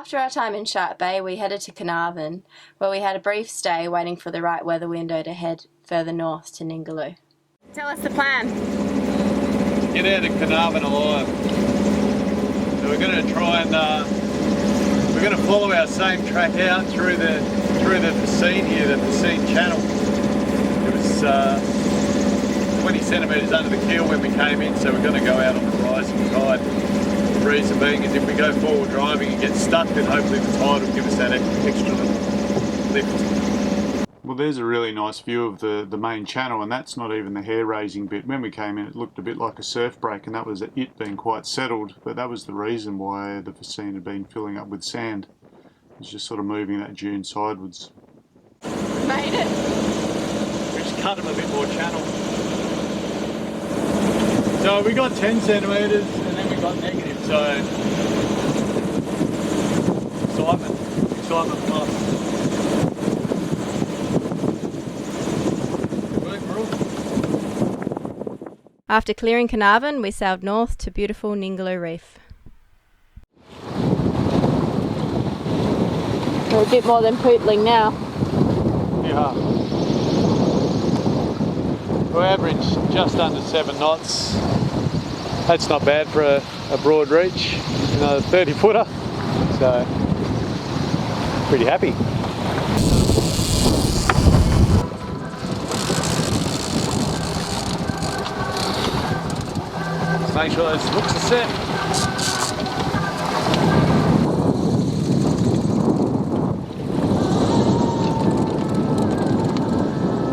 After our time in Shark Bay, we headed to Carnarvon, where we had a brief stay waiting for the right weather window to head further north to Ningaloo. Tell us the plan. Get out of Carnarvon alive. So we're going to try and we're going to follow our same track out through the Froth here, the Froth channel. It was 20 centimetres under the keel when we came in, so we're going to go out on the rising tide. The reason being is if we go forward driving and get stuck, then hopefully the tide will give us that extra lift. Well, there's a really nice view of the main channel, and that's not even the hair-raising bit. When we came in, it looked a bit like a surf break, and that was it being quite settled, but that was the reason why the Froth had been filling up with sand. It was just sort of moving that dune sidewards. Made it! We just cut them a bit more channel. So we got 10 centimetres, and then we got negative, so excitement plus. After clearing Carnarvon, we sailed north to beautiful Ningaloo Reef. We're a bit more than pootling now. Yeah. We average just under 7 knots. That's not bad for a broad reach, you know, 30 footer. So, pretty happy. Make sure those hooks are set.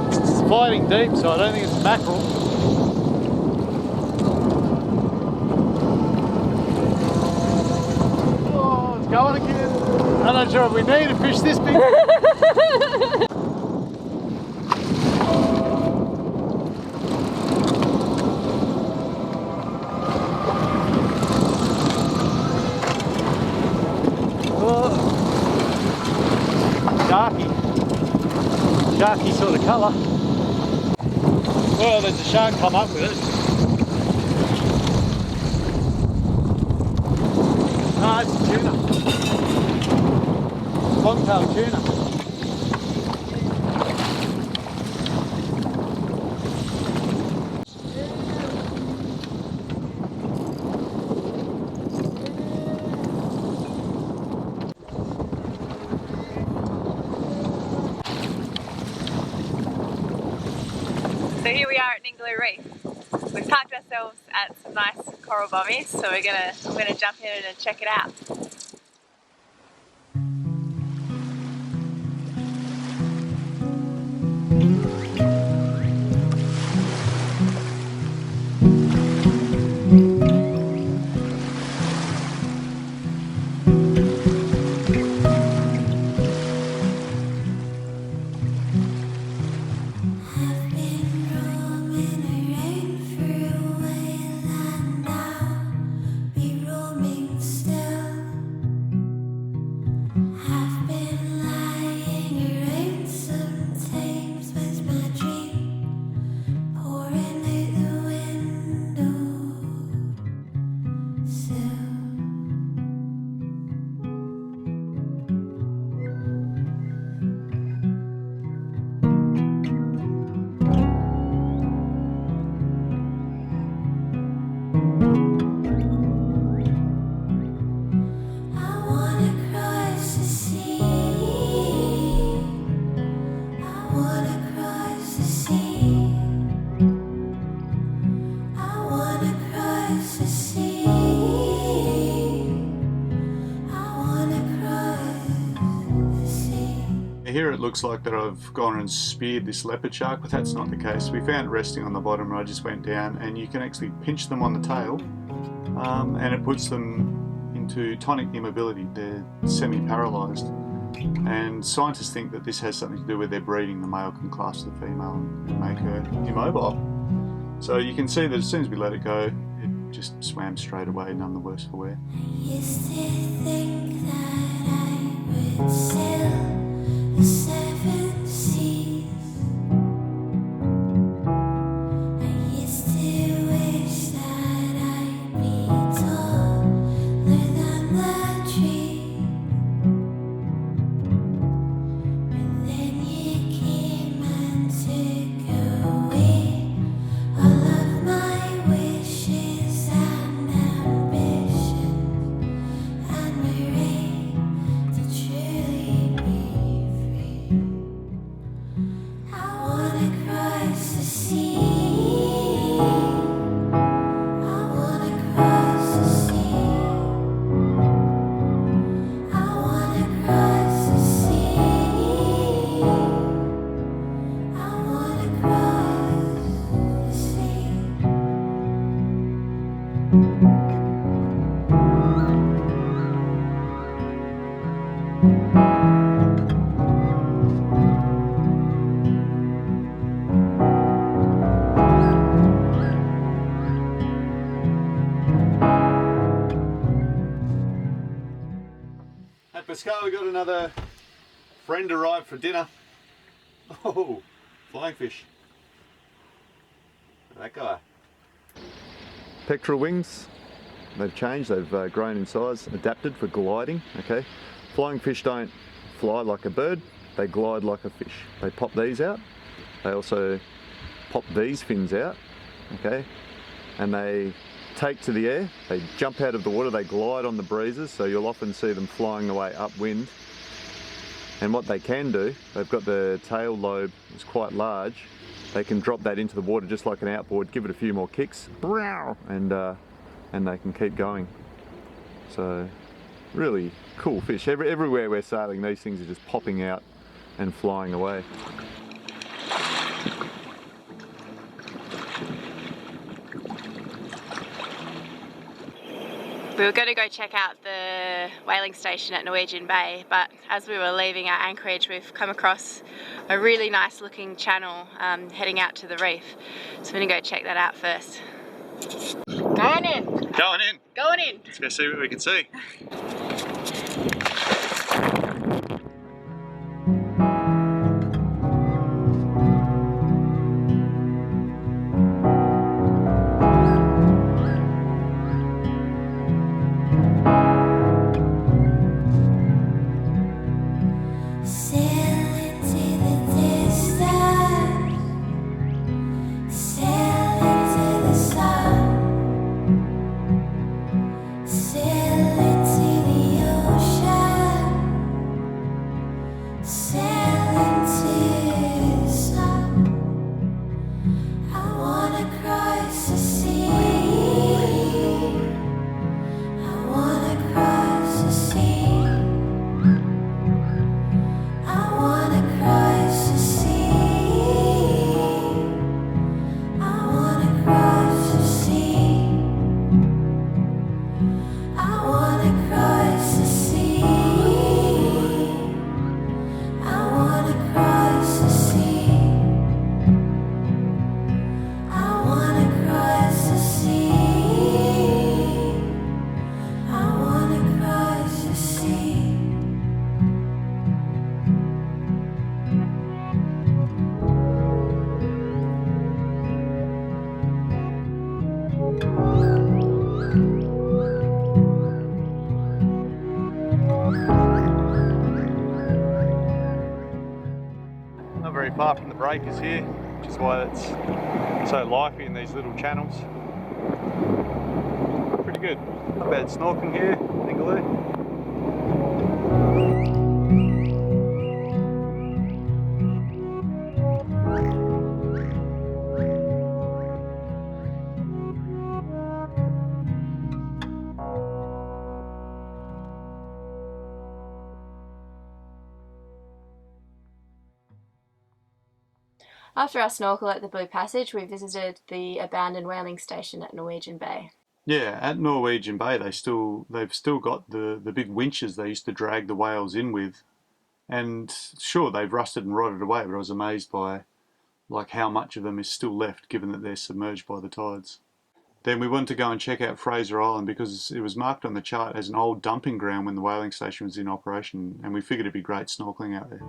It's sliding deep, so I don't think it's mackerel. Oh, it's going again. I'm not sure if we need to fish this big. Sharky sort of colour. Well, there's a shark come up with it. Ah, it's a tuna. Long-tailed tuna. So here we are at Ningaloo Reef. We've parked ourselves at some nice coral bommies, so I'm gonna jump in and check it out. Here it looks like that I've gone and speared this leopard shark, but that's not the case. We found it resting on the bottom and I just went down, and you can actually pinch them on the tail and it puts them into tonic immobility. They're semi-paralysed, and scientists think that this has something to do with their breeding. The male can clasp the female and make her immobile. So you can see that as soon as we let it go, it just swam straight away, none the worse for wear. I used to think that I would sail the 7 seas. I used to wish that I'd be taller than the tree. At Pascal, we got another friend arrived for dinner. Oh, flying fish. That guy. Pectoral wings, they've changed, they've grown in size, adapted for gliding, okay? Flying fish don't fly like a bird, they glide like a fish. They pop these out, they also pop these fins out, okay? And they take to the air, they jump out of the water, they glide on the breezes, so you'll often see them flying away upwind. And what they can do, they've got the tail lobe, it's quite large, they can drop that into the water just like an outboard, give it a few more kicks, and they can keep going. So really cool fish. Everywhere we're sailing, these things are just popping out and flying away. We were going to go check out the whaling station at Norwegian Bay, but as we were leaving our anchorage, we've come across a really nice looking channel heading out to the reef. So we're going to go check that out first. Going in! Going in! Going in! Let's go see what we can see. Not very far from the breakers here, which is why it's so lively in these little channels. Pretty good. Not bad snorkeling here, Ningaloo. After our snorkel at the Blue Passage, we visited the abandoned whaling station at Norwegian Bay. Yeah, at Norwegian Bay they've still got the big winches they used to drag the whales in with, and sure they've rusted and rotted away, but I was amazed by like how much of them is still left given that they're submerged by the tides. Then we wanted to go and check out Fraser Island because it was marked on the chart as an old dumping ground when the whaling station was in operation, and we figured it'd be great snorkeling out there.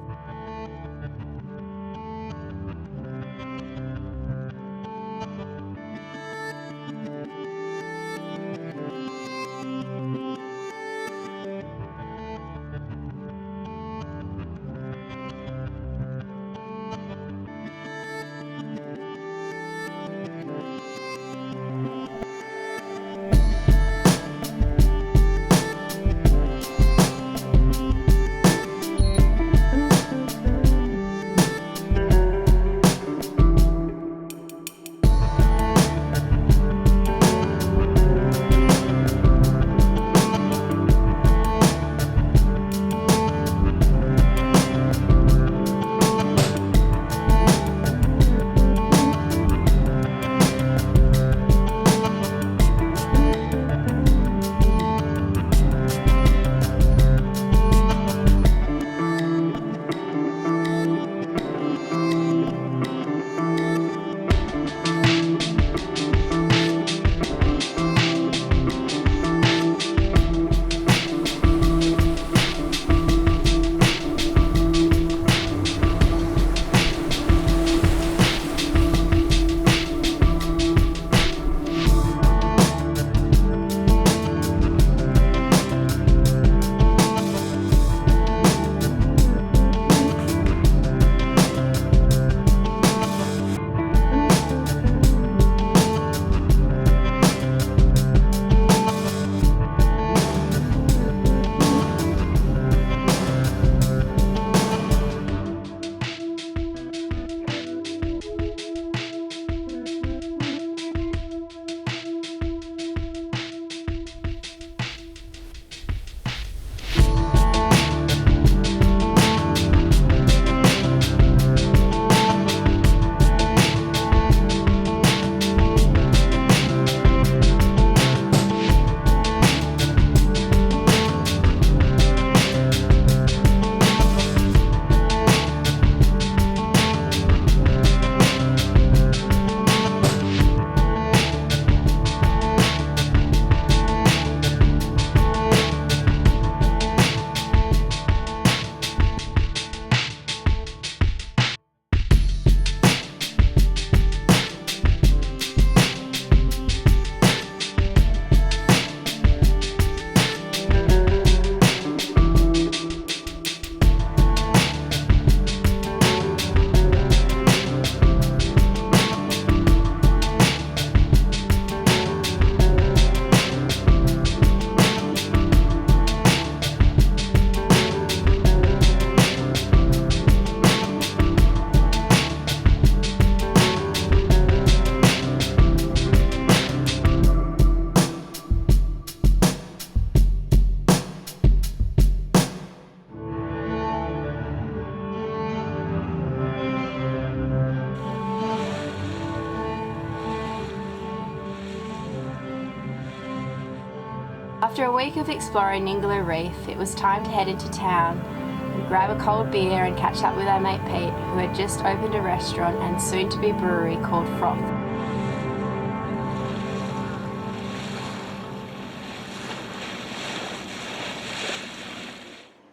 After a week of exploring Ningaloo Reef, it was time to head into town and grab a cold beer and catch up with our mate Pete, who had just opened a restaurant and soon-to-be brewery called Froth.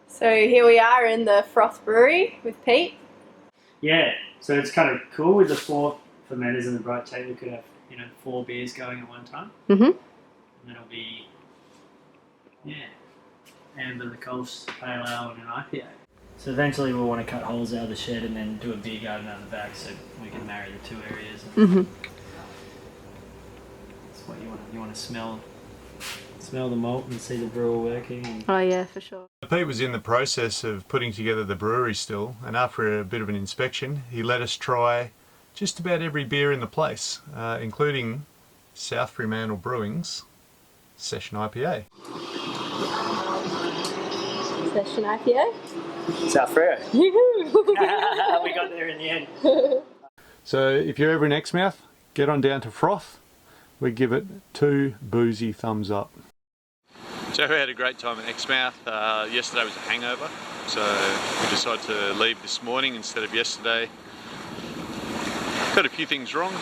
So here we are in the Froth brewery with Pete. Yeah, so it's kind of cool with the 4 fermenters and the bright tank. We could have 4 beers going at one time. Mm-hmm. And it'll be amber, the Coast Pale Ale, and an IPA. So eventually we'll want to cut holes out of the shed and then do a beer garden out the back so we can marry the 2 areas. Mm-hmm. That's what you want. You want to smell the malt and see the brewer working. And Oh yeah, for sure. Pete was in the process of putting together the brewery still, and after a bit of an inspection, he let us try just about every beer in the place, including South Fremantle Brewing's Session IPA. Session IPA? South Freo. We got there in the end. So if you're ever in Exmouth, get on down to Froth. We give it 2 boozy thumbs up. So we had a great time in Exmouth. Yesterday was a hangover, so we decided to leave this morning instead of yesterday. Got a few things wrong.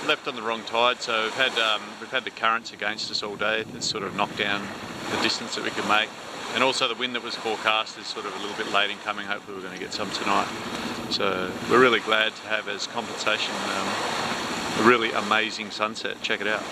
Left on the wrong tide, so we've had the currents against us all day. It's sort of knocked down the distance that we could make, and also the wind that was forecast is sort of a little bit late in coming. Hopefully we're going to get some tonight. So we're really glad to have as compensation a really amazing sunset. Check it out.